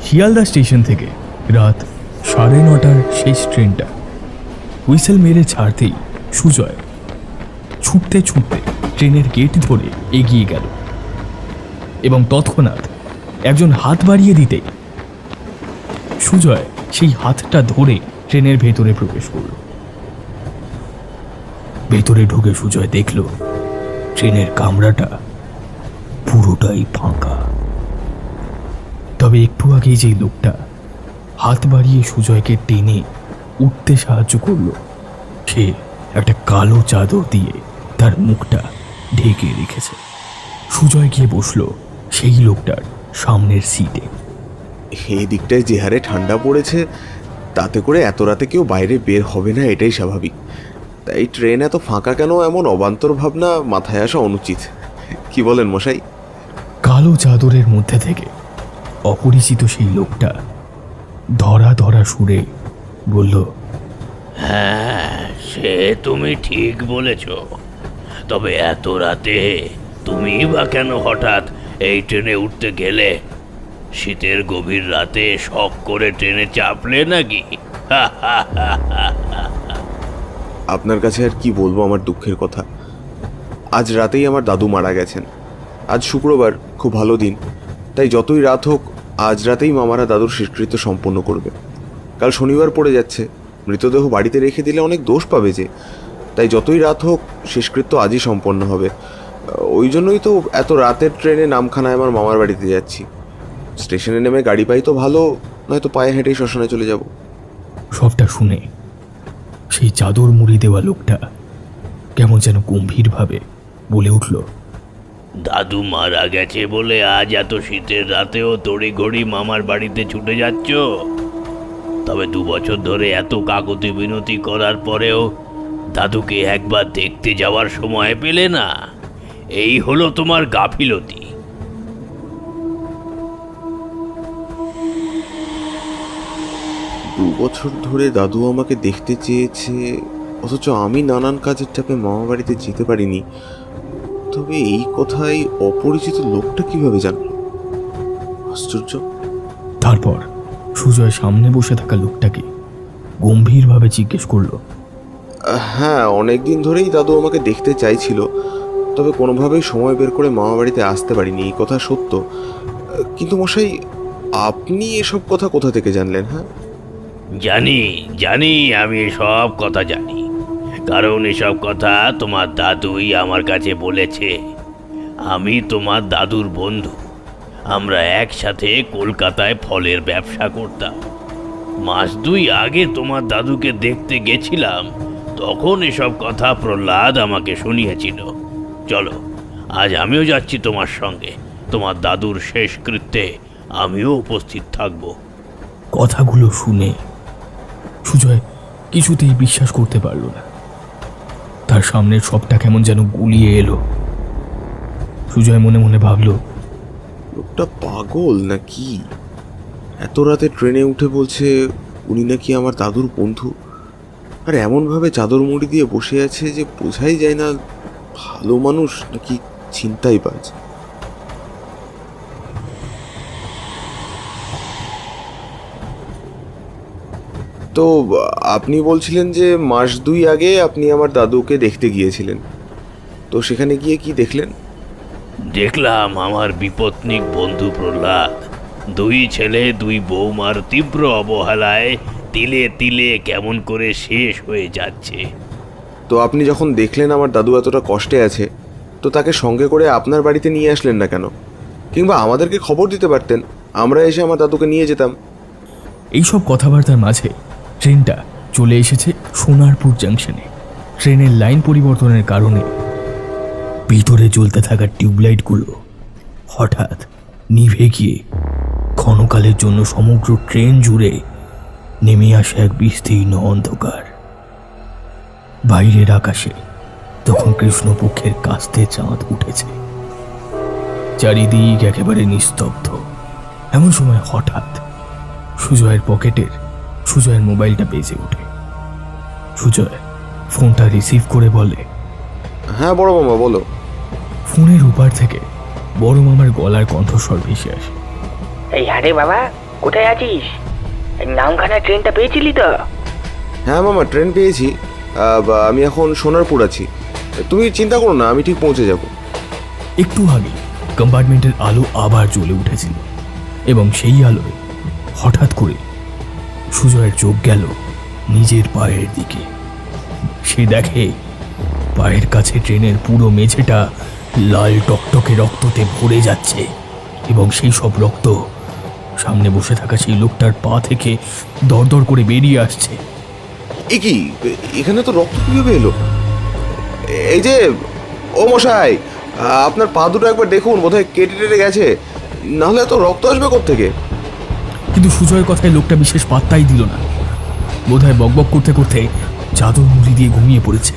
Sealdah station থেকে রাত 9:30টার শেষ ট্রেনটা হুইসেল মেরে ছাড়তেই সুজয় ছুটতে ছুটতে ট্রেনের গেট ধরে এগিয়ে গেল এবং তৎক্ষণাৎ একজন হাত বাড়িয়ে দিতেই সুজয় সেই হাতটা ধরে ট্রেনের ভেতরে প্রবেশ করল। ভেতরে ঢুকে সুজয় দেখল ট্রেনের কামরাটা পুরোটাই ফাঁকা। তবে একটু আগেই যেই লোকটা হাত বাড়িয়ে সুজয়কে টেনে উঠতে সাহায্য করলো, সে একটা কালো চাদর দিয়ে তার মুখটা ঢেকে রেখেছে। সুজয় গিয়ে বসলো সেই লোকটার সামনের সিটে। এই দিকটায় যে হারে ঠান্ডা পড়েছে, তাতে করে এত রাতে কেউ বাইরে বের হবে না, এটাই স্বাভাবিক। তাই ট্রেন এত ফাঁকা কেন, এমন অবান্তর ভাবনা মাথায় আসা অনুচিত। কি বলেন মশাই? কালো চাদরের মধ্যে থেকে অপরিচিত সেই লোকটা ধরা ধরা সুরে বলল, হ্যাঁ, সে তুমি ঠিক বলেছ। তবে এত রাতে তুমি বা কেন হঠাৎ এই ট্রেনে উঠতে গেলে? শীতের গভীর রাতে শখ করে ট্রেনে চাপলে নাকি? আপনার কাছে আর কি বলবো আমার দুঃখের কথা। আজ রাতেই আমার দাদু মারা গেছেন। আজ শুক্রবার, খুব ভালো দিন। তাই যতই রাত হোক, আজ রাতেই মামারা দাদুর শেষকৃত্য সম্পন্ন করবে। কাল শনিবার পড়ে যাচ্ছে, মৃতদেহ বাড়িতে রেখে দিলে অনেক দোষ পাবে যে। তাই যতই রাত হোক, শেষকৃত্য আজই সম্পন্ন হবে। ওই জন্যই তো এত রাতের ট্রেনে নামখানায় আমার মামার বাড়িতে যাচ্ছি। স্টেশনে নেমে গাড়ি পাই তো ভালো, নয়তো পায়ে হেঁটেই শ্মশানে চলে যাব। সবটা শুনে সেই চাদর মুড়ি দেওয়া লোকটা কেমন যেন গম্ভীরভাবে বলে উঠল, দাদু মারা গেছে বলে আজ এত শীতের রাতেও তড়িঘড়ি মামার বাড়িতে ছুটে যাচ্ছ? তবে 2 বছর ধরে এত কাকুতি বিনতি করার পরেও দাদুকে একবার দেখতে যাওয়ার সময় পেলে না? এই হলো তোমার গাফিলতি। 2 বছর ধরে দাদু আমাকে দেখতে চেয়েছে, অথচ আমি নানান কাজের চাপে মামা বাড়িতে যেতে পারিনি। তবে এই কথাই অপরিচিত লোকটা কিভাবে জানলো? আশ্চর্য। তারপর সুজয় সামনে বসে থাকা লোকটাকে গম্ভীরভাবে জিজ্ঞেস করলো, হ্যাঁ, অনেক দিন ধরেই দাদু আমাকে দেখতে চাইছিল, তবে কোনোভাবেই সময় বের করে মামা বাড়িতে আসতে পারিনি, এই কথা সত্য। কিন্তু মশাই, আপনি এসব কথা কোথা থেকে জানলেন? হ্যাঁ, জানি জানি, আমি এসব কথা জানি, কারণ এসব কথা তোমার দাদুই আমার কাছে বলেছে। আমি তোমার দাদুর বন্ধু। আমরা একসাথে কলকাতায় ফলের ব্যবসা করতাম। 2 মাস আগে তোমার দাদুকে দেখতে গেছিলাম, তখন এসব কথা প্রহ্লাদ আমাকে শুনিয়েছিল। চলো, আজ আমিও যাচ্ছি তোমার সঙ্গে। তোমার দাদুর শেষকৃত্যে আমিও উপস্থিত থাকব। কথাগুলো শুনে সুজয় কিছুতেই বিশ্বাস করতে পারল না। তার সামনের সবটা কেমন যেন গুলিয়ে এলো। সুজয় মনে মনে ভাবল, লোকটা পাগল নাকি? এত রাতে ট্রেনে উঠে বলছে উনি নাকি আমার দাদুর বন্ধু, আর এমনভাবে চাদর মুড়ি দিয়ে বসে আছে যে বোঝাই যায় না ভালো মানুষ নাকি ছিনতাইবাজ। তো আপনি বলছিলেন যে 2 মাস আগে আপনি আমার দাদুকে দেখতে গিয়েছিলেন, তো সেখানে গিয়ে কি দেখলেন? দেখলাম আমার বিপত্নিক বন্ধু প্রহ্লাদ 2 ছেলে 2 বৌমার তীব্র অবহেলায় তিলে তিলে কেমন করে শেষ হয়ে যাচ্ছে। তো আপনি যখন দেখলেন আমার দাদু এতটা কষ্টে আছে, তো তাকে সঙ্গে করে আপনার বাড়িতে নিয়ে আসলেন না কেন? কিংবা আমাদেরকে খবর দিতে পারতেন, আমরা এসে আমার দাদুকে নিয়ে যেতাম। এইসব কথাবার্তার মাঝে ট্রেনটা চলে এসেছে সোনারপুর জাংশনে। ট্রেনের লাইন পরিবর্তনের কারণে ভিতরে জ্বলতে থাকা টিউবলাইটগুলো হঠাৎ নিভে গিয়ে ক্ষণকালের জন্য সমগ্র ট্রেন জুড়ে নেমে আসে এক বিস্তীর্ণ অন্ধকার। বাইরের আকাশে তখন কৃষ্ণপক্ষের কাস্তে চাঁদ উঠেছে। চারিদিক একেবারে নিস্তব্ধ। এমন সময় হঠাৎ সুজয়ের পকেটের সুজয়ের মোবাইলটা বেজে ওঠে। সুজয় ফোনটা রিসিভ করে বলে, হ্যাঁ বড় মামা, বলো। ফোনের উপার থেকে বড় মামার গলার কণ্ঠস্বর ভেসে আসে, এই আরে বাবা, কোথায় আছিস? নামখানা ট্রেনটা পেয়েছিলি তো? হ্যাঁ মামা, ট্রেন পেয়েছি। আমি এখন সোনারপুর আছি। তুমি চিন্তা করো না, আমি ঠিক পৌঁছে যাব। একটু আগে কম্পার্টমেন্টের আলো আবার জ্বলে উঠেছিল এবং সেই আলোয় হঠাৎ করে সুজয়ের চোখ গেল নিজের পায়ের দিকে। সে দেখে পায়ের কাছে ট্রেনের পুরো মেঝেটা লাল টকটকে রক্ততে ভরে যাচ্ছে এবং সেই সব রক্ত সামনে বসে থাকা সেই লোকটার পা থেকে দরদর করে বেরিয়ে আসছে। এ কি, এখানে তো রক্ত কিভাবে এলো? এই যে, ও মশাই, আপনার পা দুটো একবার দেখুন, বোধহয় কেটে টেটে গেছে, নাহলে এত রক্ত আসবে কোত্থেকে? কিন্তু সুজয়ের কথায় লোকটা বিশেষ পাত্তাই দিল না। বোধহয় বকবক করতে করতে চাদর মুড়ি দিয়ে ঘুমিয়ে পড়েছে।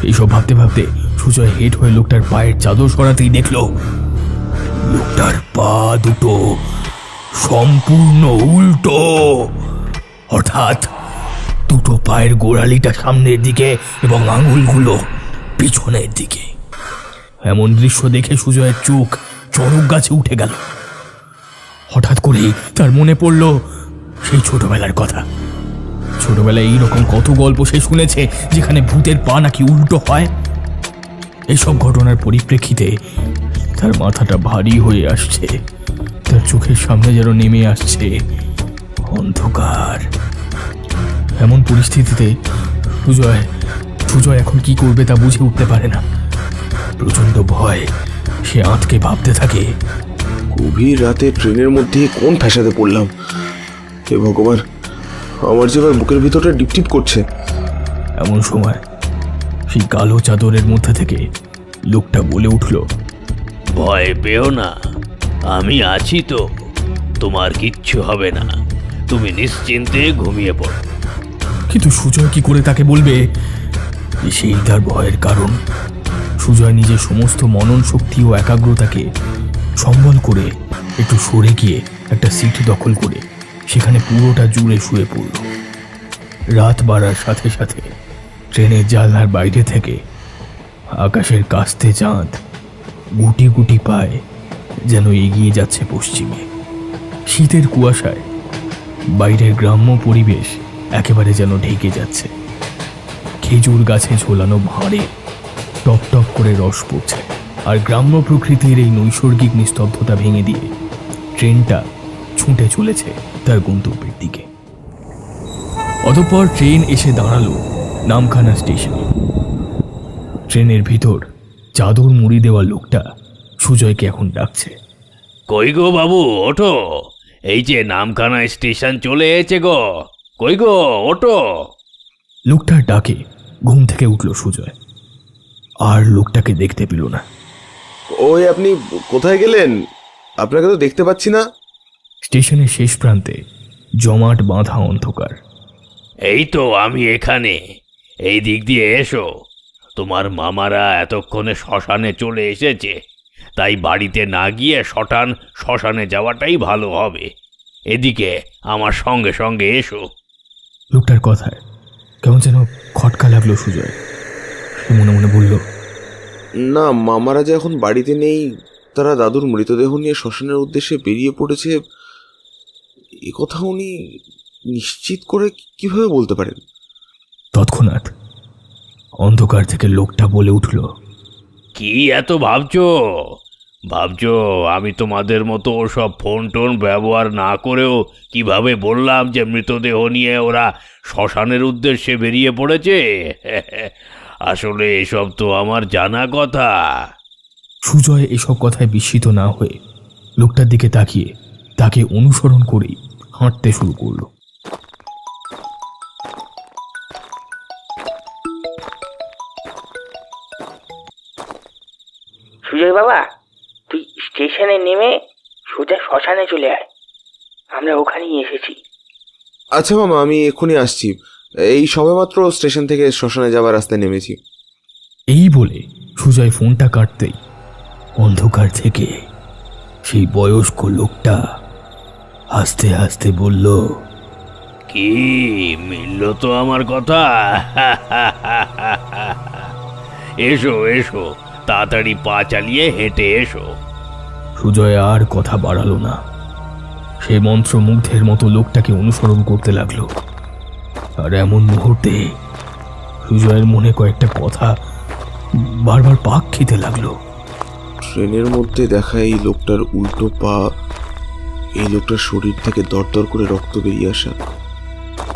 এইসব ভাবতে ভাবতে সুজয় হেড হয়ে লোকটার পায়ের চাদর সরাতেই দেখল লোকটার পা দুটো সম্পূর্ণ উল্টো। অর্থাৎ দুটো পায়ের গোড়ালিটা সামনের দিকে এবং আঙুলগুলো পিছনের দিকে। এমন দৃশ্য দেখে সুজয়ের চোখ চড়ক গাছে উঠে গেল। হঠাৎ করেই তার মনে পড়ল সেই ছোটবেলার কথা। ছোটবেলায় এইরকম কত গল্প সে শুনেছে যেখানে ভূতের পা নাকি উল্টো হয়। এইসব ঘটনার পরিপ্রেক্ষিতে তার মাথাটা ভারী হয়ে আসছে। তার চোখের সামনে যেন নেমে আসছে অন্ধকার। এমন পরিস্থিতিতে সুজয় এখন কি করবে তা বুঝে উঠতে পারে না। প্রচন্ড ভয় সে আঁতকে ভাবতে থাকে, গভীর রাতে ট্রেনের মধ্যে কোন ফ্যাসাদে পড়লাম? হে ভগবান, আমার যে এবার বুকের ভিতরটা ডিপটিপ করছে। এমন সময় সেই কালো চাদরের মধ্যে থেকে লোকটা বলে উঠল, ভয় পেও না, আমি আছি তো, তোমার কিচ্ছু হবে না, তুমি নিশ্চিন্তে ঘুমিয়ে পড়ো। কিন্তু সুজয় কি করে তাকে বলবে যে সেই তার ভয়ের কারণ? সুজয় নিজের সমস্ত মনন শক্তি ও একাগ্রতাকে সম্বল করে একটু সরে গিয়ে একটা সিট দখল করে সেখানে পুরোটা জুড়ে শুয়ে পড়ল। রাত বাড়ার সাথে সাথে ট্রেনের জানলার বাইরে থেকে আকাশের কাস্তে চাঁদ গুটি গুটি পায় যেন এগিয়ে যাচ্ছে পশ্চিমে। শীতের কুয়াশায় বাইরের গ্রাম্য পরিবেশ একেবারে যেন ঢেকে যাচ্ছে। খেজুর গাছে ঝোলানো ভাঁড়ে টপ টপ করে রস পড়ছে, আর গ্রাম্য প্রকৃতির এই নৈসর্গিক নিস্তব্ধতা ভেঙে দিয়ে ট্রেনটা ছুটে চলেছে তার গন্তব্যের দিকে। অতঃপর ট্রেন এসে দাঁড়ালো নামখানা স্টেশনে। ট্রেনের ভিতর চাদর মুড়ি দেওয়া লোকটা সুজয়কে এখন ডাকছে। কই গো বাবু, ওঠো, এই যে নামখানা স্টেশন চলে এসেছে গো, কই গো ওঠো। লোকটার ডাকে ঘুম থেকে উঠল সুজয়, আর লোকটাকে দেখতে পেল না। ওই আপনি কোথায় গেলেন? আপনাকে তো দেখতে পাচ্ছি না। স্টেশনের শেষ প্রান্তে জমাট বাঁধা অন্ধকার। এই তো আমি এখানে, এই দিক দিয়ে এসো। তোমার মামারা এতক্ষণে শ্মশানে চলে এসেছে, তাই বাড়িতে না গিয়ে শ্মশানে যাওয়াটাই ভালো হবে। এদিকে আমার সঙ্গে সঙ্গে এসো। লোকটার কথায় কেমন যেন খটকা লাগলো সুজয়। সে মনে মনে বলল, না, মামারা যে এখন বাড়িতে নেই, তারা দাদুর মৃতদেহ নিয়ে শ্মশানের উদ্দেশ্যে বেরিয়ে পড়েছে, এ কথা উনি নিশ্চিত করে কিভাবে বলতে পারেন? তৎক্ষণাৎ অন্ধকার থেকে লোকটা বলে উঠল, কি এত ভাবছো? আমি তোমাদের মতো ওসব ফোন টোন ব্যবহার না করেও কিভাবে বললাম যে মৃতদেহ নিয়ে ওরা শ্মশানের উদ্দেশ্যে বেরিয়ে পড়েছে? আসলে এসব তো আমার জানা কথা। সুজয় এসব কথায় বিস্মিত না হয়ে লোকটার দিকে তাকিয়ে তাকে অনুসরণ করেই হাঁটতে শুরু করলো। সুজয় বাবা, তুই স্টেশনে নেমে সোজা শ্মশানে চলে আয়, আমরা ওখানেই এসেছি। আচ্ছা মামা, আমি এক্ষুনি আসছি। এই সবেমাত্র স্টেশন থেকে শ্মশানে যাওয়ার রাস্তায় নেমেছি। এই বলে সুজয় ফোনটা কাটতেই অন্ধকার থেকে সেই বয়স্ক লোকটা হাসতে হাসতে বলল, কি মিলল তো আমার কথা? এসো এসো, তাড়াতাড়ি পা চালিয়ে হেঁটে এসো। সুজয় আর কথা বাড়ালো না। সে মন্ত্রমুগ্ধের মতো লোকটাকে অনুসরণ করতে লাগলো। আর এমন মুহূর্তে সুজয়ের মনে কয়েকটা কথা বারবার পাক খেতে লাগলো। ট্রেনের মধ্যে দেখা এই লোকটার উল্টো পা, এই লোকটার শরীর থেকে দরদর করে রক্ত বেরিয়ে আসা,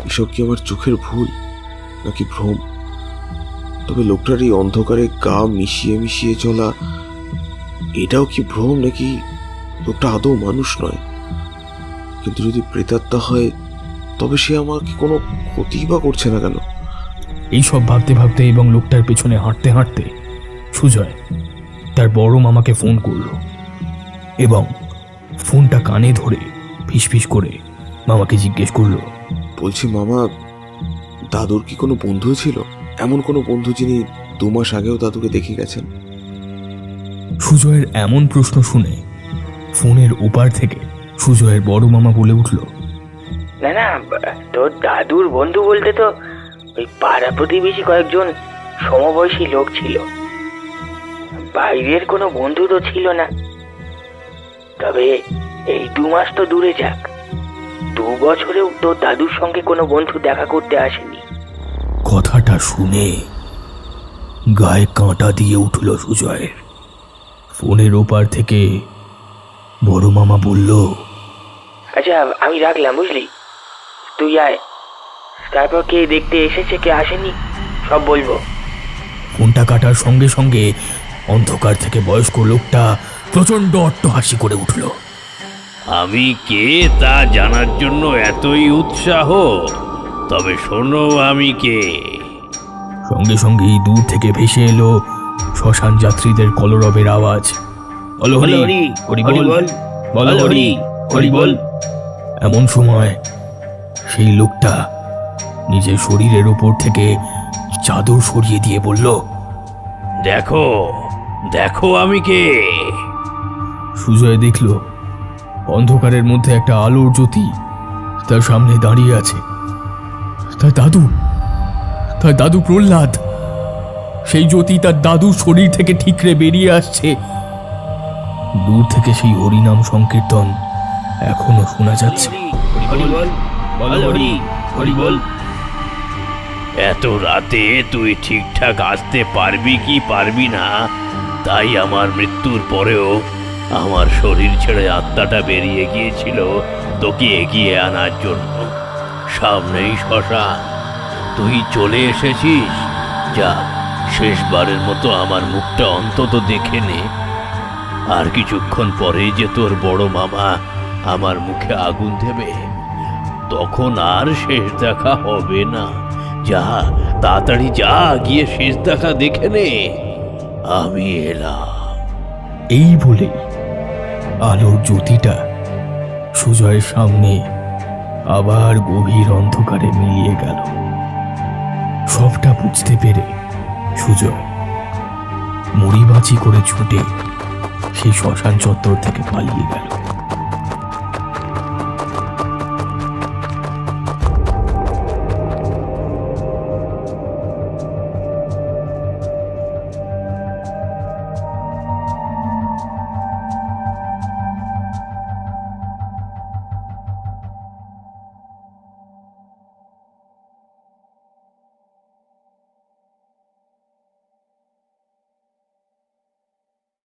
এসব কি আমার চোখের ভুল নাকি ভ্রম? তবে লোকটার এই অন্ধকারে গা মিশিয়ে মিশিয়ে চলা, এটাও কি ভ্রম নাকি লোকটা আদৌ মানুষ নয়? কিন্তু যদি প্রেতাত্মা হয় তবে সে আমাকে কোনো ক্ষতি বা করছে না কেন? এইসব ভাবতে ভাবতে এবং লোকটার পেছনে হাঁটতে হাঁটতে সুজয় তার বড় মামাকে ফোন করলো এবং ফোনটা কানে ধরে ফিসফিস করে মামাকে জিজ্ঞেস করলো, বলছি মামা, দাদুর কি কোনো বন্ধু ছিল? এমন কোনো বন্ধু যিনি 2 মাস আগেও দাদুকে দেখে গেছেন? সুজয়ের এমন প্রশ্ন শুনে ফোনের ওপার থেকে সুজয়ের বড় মামা বলে উঠল, না না, তোর দাদুর বন্ধু বলতে তো ওই পাড়া প্রতিবেশী কয়েকজন সমবয়সী লোক ছিল, বাইরের কোনো বন্ধু তো ছিল না। তবে এই 2 মাস তো দূরে যাক, 2 বছরেও তোর দাদুর সঙ্গে কোনো বন্ধু দেখা করতে আসেনি। কথাটা শুনে গায়ে কাঁটা দিয়ে উঠল সুজয়ের। ফোনের ওপার থেকে বড় মামা বলল, আচ্ছা আমি রাখলাম, বুঝলি? তুই আয়, তারপর কে দেখতে এসেছে কে আসেনি সব বলবো। ফোনটা কাটার সঙ্গে সঙ্গে অন্ধকার থেকে বয়স্ক লোকটা প্রচন্ড অট্টহাসি করে উঠল। আমি কে তা জানার জন্য এতই উৎসাহ? তবে শোনো আমি কে। সঙ্গে সঙ্গেই দূর থেকে ভেসে এলো শ্মশান যাত্রীদের কলরবের আওয়াজ। বলো হরি হরি বল, বলো হরি হরি বল। এমন সময় সেই লোকটা নিজের শরীরের উপর থেকে চাদর সরিয়ে দিয়ে বলল, দেখো দেখো আমি কে। সুজয় দেখল অন্ধকারের মধ্যে একটা আলোর জ্যোতি তার সামনে দাঁড়িয়ে আছে। তার দাদু প্রহ্লাদ। সেই জ্যোতি তার দাদুর শরীর থেকে ঠিকরে বেরিয়ে আসছে। দূর থেকে সেই হরিনাম সংকীর্তন এখনো শোনা যাচ্ছে। এত রাতে তুই ঠিকঠাক আসতে পারবি কি পারবি না, তাই আমার মৃত্যুর পরেও আমার শরীর ছেড়ে আত্মাটা বেরিয়ে গিয়েছিল তোকে এগিয়ে আনার জন্য। সামনেই শ্মশান, তুই চলে এসেছিস। যা, শেষবারের মতো আমার মুখটা অন্তত দেখে নে। আর কিছুক্ষণ পরেই যে তোর বড় মামা আমার মুখে আগুন দেবে, তখন আর শেষ দেখা হবে না। যা, তাড়াতাড়ি যা, গিয়ে শেষ দেখা দেখে নে। আমি এলাম। এই বলে আলোর জ্যোতিটা সুজয়ের সামনে আবার গভীর অন্ধকারে মিলিয়ে গেল। সবটা বুঝতে পেরে সুজয় মুড়িবাঁচি করে ছুটে সেই শ্মশান চত্বর থেকে পালিয়ে গেল।